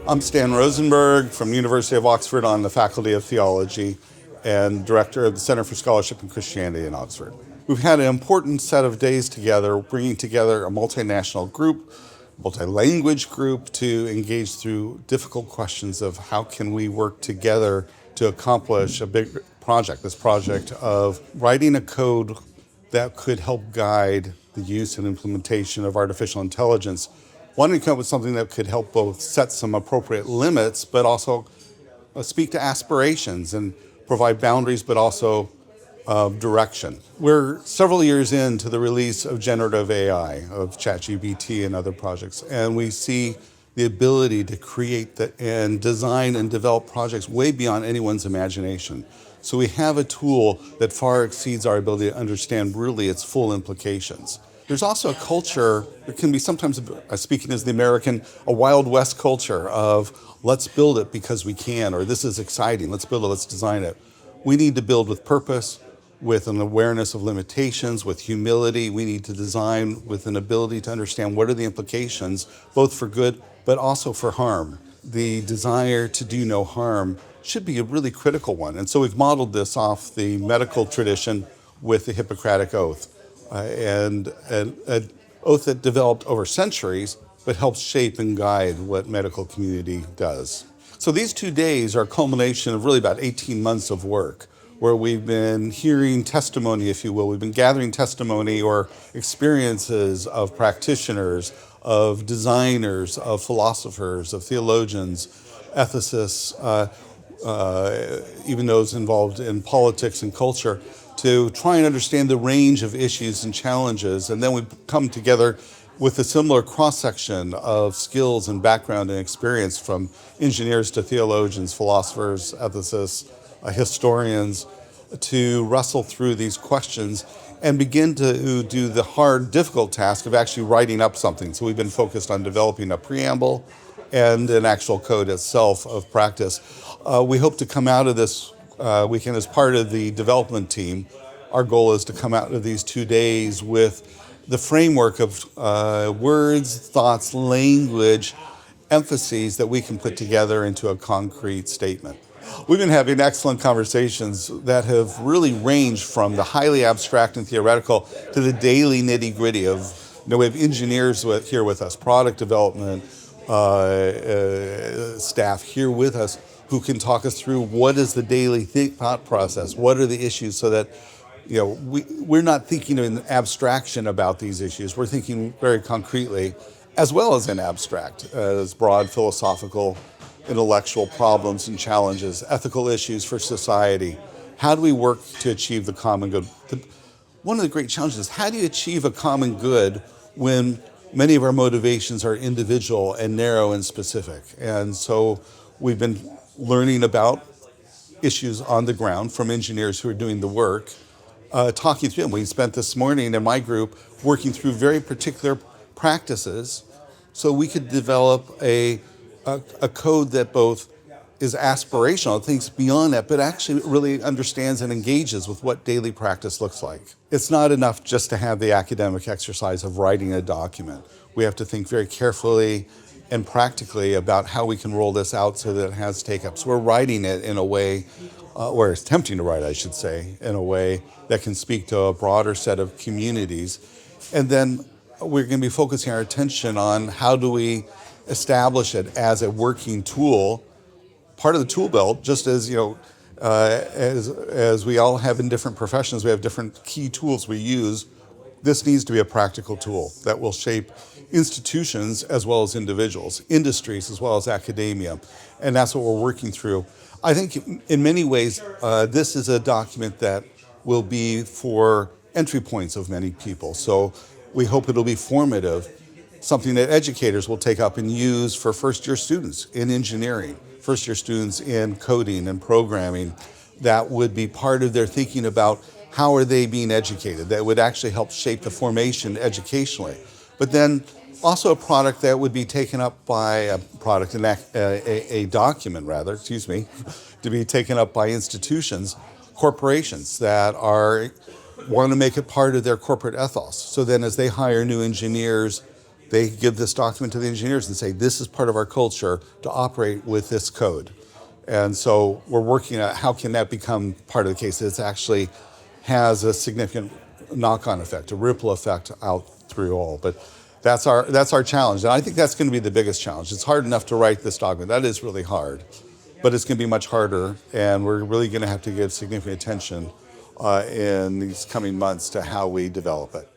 I'm Stan Rosenberg from the University of Oxford on the Faculty of Theology and Director of the Center for Scholarship and Christianity in Oxford. We've had an important set of days together, bringing together a multinational group, multi-language group to engage through difficult questions of how can we work together to accomplish a big project, this project of writing a code that could help guide the use and implementation of artificial intelligence. Wanting to come up with something that could help both set some appropriate limits, but also speak to aspirations and provide boundaries, but also direction. We're several years into the release of generative AI, of ChatGPT and other projects, and we see the ability to create and design and develop projects way beyond anyone's imagination. So we have a tool that far exceeds our ability to understand really its full implications. There's also a culture, it can be sometimes, speaking as the American, a Wild West culture of let's build it because we can, or this is exciting, let's build it, let's design it. We need to build with purpose, with an awareness of limitations, with humility. We need to design with an ability to understand what are the implications, both for good, but also for harm. The desire to do no harm should be a really critical one. And so we've modeled this off the medical tradition with the Hippocratic Oath. And an oath that developed over centuries, but helps shape and guide what medical community does. So these 2 days are a culmination of really about 18 months of work, where we've been hearing testimony, if you will. We've been gathering testimony or experiences of practitioners, of designers, of philosophers, of theologians, ethicists, even those involved in politics and culture, to try and understand the range of issues and challenges. And then we come together with a similar cross-section of skills and background and experience, from engineers to theologians, philosophers, ethicists, historians, to wrestle through these questions and begin to do the hard, difficult task of actually writing up something. So we've been focused on developing a preamble and an actual code itself of practice. We hope to come out of this weekend as part of the development team. Our goal is to come out of these 2 days with the framework of words, thoughts, language, emphases that we can put together into a concrete statement. We've been having excellent conversations that have really ranged from the highly abstract and theoretical to the daily nitty-gritty of, we have engineers here with us, product development staff here with us, who can talk us through what is the daily thought process, what are the issues, so that we're not thinking in abstraction about these issues. We're thinking very concretely, as well as in abstract, as broad philosophical, intellectual problems and challenges, ethical issues for society. How do we work to achieve the common good? One of the great challenges is, how do you achieve a common good when many of our motivations are individual and narrow and specific? And so we've been learning about issues on the ground from engineers who are doing the work, talking through them. We spent this morning in my group working through very particular practices so we could develop a code that both is aspirational, thinks beyond that, but actually really understands and engages with what daily practice looks like. It's not enough just to have the academic exercise of writing a document. We have to think very carefully and practically about how we can roll this out so that it has take-up. So we're writing it in a way, or attempting to write, I should say, in a way that can speak to a broader set of communities. And then we're going to be focusing our attention on how do we establish it as a working tool, part of the tool belt, just as as we all have in different professions, we have different key tools we use. This needs to be a practical tool that will shape institutions as well as individuals, industries as well as academia, and that's what we're working through. I think in many ways, this is a document that will be for entry points of many people. So we hope it'll be formative, something that educators will take up and use for first-year students in engineering, first-year students in coding and programming. That would be part of their thinking about how are they being educated. That would actually help shape the formation educationally. But then also a product that would be taken up by a document to be taken up by institutions, corporations that want to make it part of their corporate ethos. So then as they hire new engineers, they give this document to the engineers and say, this is part of our culture to operate with this code. And so we're working at how can that become part of the case. It actually has a significant knock-on effect, a ripple effect out through all. But that's our challenge. And I think that's going to be the biggest challenge. It's hard enough to write this document. That is really hard. But it's going to be much harder, and we're really going to have to give significant attention in these coming months to how we develop it.